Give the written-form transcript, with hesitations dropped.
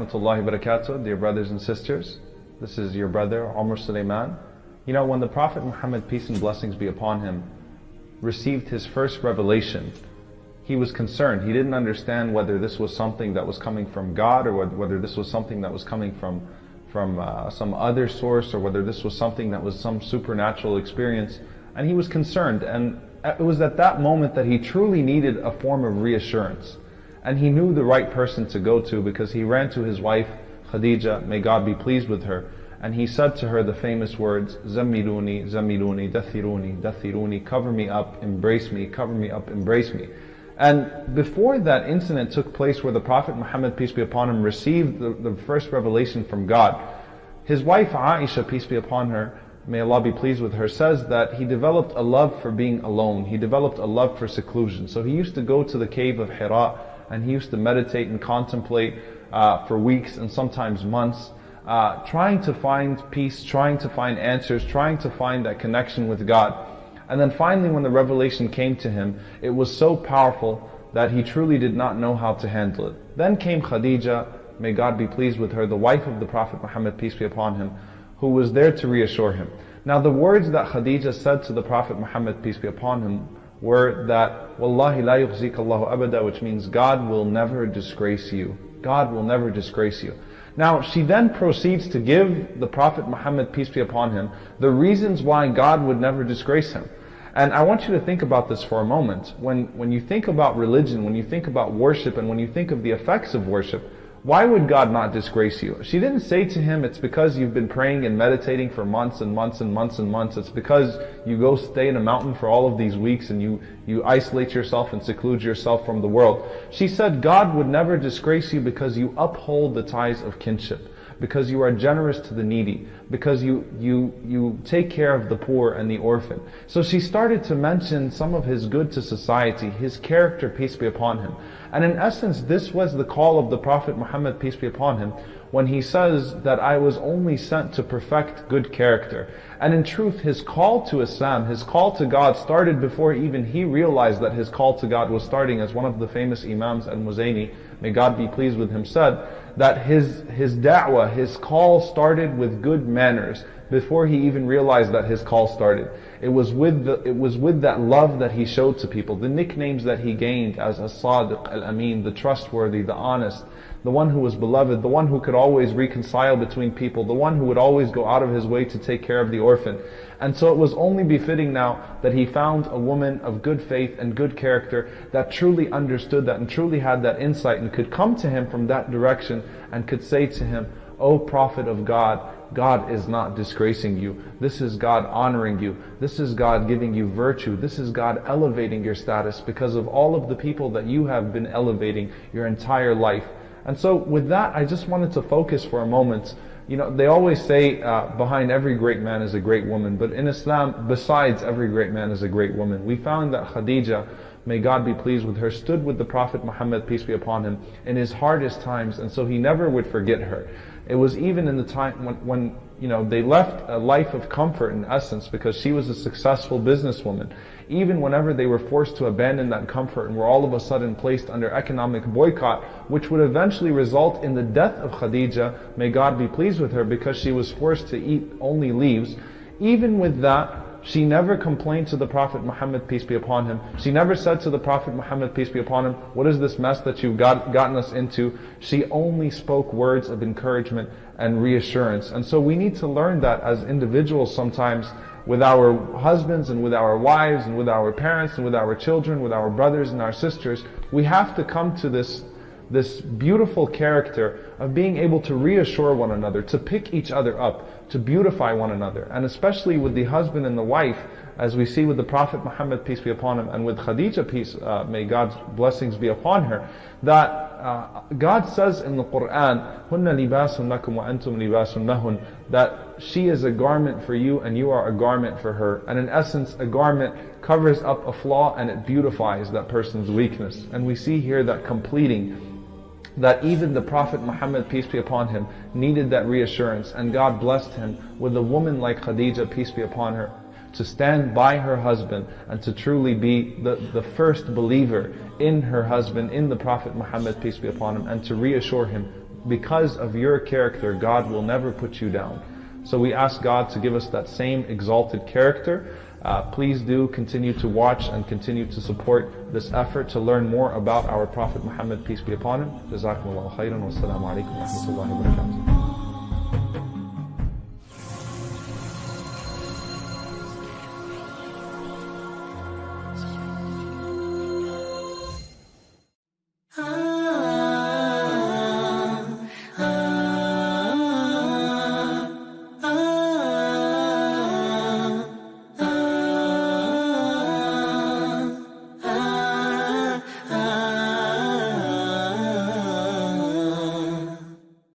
Warahmatullahi wabarakatuh, dear brothers and sisters. This is your brother, Omar Suleiman. You know, when the Prophet Muhammad, peace and blessings be upon him, received his first revelation, he was concerned. He didn't understand whether this was something that was coming from God or whether this was something that was coming from some other source, or whether this was something that was some supernatural experience. And he was concerned, and it was at that moment that he truly needed a form of reassurance. And he knew the right person to go to, because he ran to his wife Khadija, may God be pleased with her, and he said to her the famous words, Zammiluni, Zammiluni, Dathiruni, Dathiruni, cover me up, embrace me, cover me up, embrace me. And before that incident took place where the Prophet Muhammad, peace be upon him, received the first revelation from God, his wife Aisha, peace be upon her, may Allah be pleased with her, says that he developed a love for being alone. He developed a love for seclusion. So he used to go to the cave of Hira, and he used to meditate and contemplate for weeks and sometimes months, trying to find peace, trying to find answers, trying to find that connection with God. And then finally, when the revelation came to him, it was so powerful that he truly did not know how to handle it. Then came Khadija, may God be pleased with her, the wife of the Prophet Muhammad, peace be upon him, who was there to reassure him. Now the words that Khadija said to the Prophet Muhammad, peace be upon him, were that, Wallahi la yukhzika Allahu abada, which means God will never disgrace you. God will never disgrace you. Now she then proceeds to give the Prophet Muhammad, peace be upon him, the reasons why God would never disgrace him. And I want you to think about this for a moment. When you think about religion, when you think about worship, and when you think of the effects of worship, why would God not disgrace you? She didn't say to him, it's because you've been praying and meditating for months and months and months and months. It's because you go stay in a mountain for all of these weeks and you isolate yourself and seclude yourself from the world. She said, God would never disgrace you because you uphold the ties of kinship, because you are generous to the needy, because you take care of the poor and the orphan. So she started to mention some of his good to society, his character, peace be upon him. And in essence, this was the call of the Prophet Muhammad, peace be upon him, when he says that I was only sent to perfect good character. And in truth, his call to Islam, his call to God started before even he realized that his call to God was starting. As one of the famous Imams, Al-Muzayni, may God be pleased with him, said that his da'wah, his call started with good manners before he even realized that his call started. It was with that love that he showed to people, the nicknames that he gained as As-Sadiq, Al-Amin, the trustworthy, the honest, the one who was beloved, the one who could always reconcile between people, the one who would always go out of his way to take care of the orphan. And so it was only befitting now that he found a woman of good faith and good character that truly understood that and truly had that insight and could come to him from that direction and could say to him, O Prophet of God, God is not disgracing you. This is God honoring you. This is God giving you virtue. This is God elevating your status because of all of the people that you have been elevating your entire life. And so with that, I just wanted to focus for a moment. You know, they always say behind every great man is a great woman, but in Islam, besides every great man is a great woman. We found that Khadija, may God be pleased with her, stood with the Prophet Muhammad, peace be upon him, in his hardest times, and so he never would forget her. It was even in the time when you know, they left a life of comfort in essence because she was a successful businesswoman. Even whenever they were forced to abandon that comfort and were all of a sudden placed under economic boycott, which would eventually result in the death of Khadija, may God be pleased with her, because she was forced to eat only leaves. Even with that, she never complained to the Prophet Muhammad, peace be upon him. She never said to the Prophet Muhammad, peace be upon him, what is this mess that you've gotten us into? She only spoke words of encouragement and reassurance. And so we need to learn that as individuals sometimes, with our husbands and with our wives and with our parents and with our children, with our brothers and our sisters. We have to come to this beautiful character of being able to reassure one another, to pick each other up, to beautify one another. And especially with the husband and the wife, as we see with the Prophet Muhammad, peace be upon him, and with Khadija, may God's blessings be upon her, that God says in the Quran, هُنَّ لِبَاسٌ لَكُمْ وَأَنْتُمْ لِبَاسٌ لَهُنْ, that she is a garment for you and you are a garment for her. And in essence, a garment covers up a flaw and it beautifies that person's weakness. And we see here that completing, that even the Prophet Muhammad, peace be upon him, needed that reassurance, and God blessed him with a woman like Khadija, peace be upon her, to stand by her husband and to truly be the first believer in her husband, in the Prophet Muhammad, peace be upon him, and to reassure him because of your character, God will never put you down. So we ask God to give us that same exalted character. Please do continue to watch and continue to support this effort to learn more about our Prophet Muhammad, peace be upon him. Jazakumullahu khairan wa assalamu alaikum wa rahmatullahi wa barakatuh.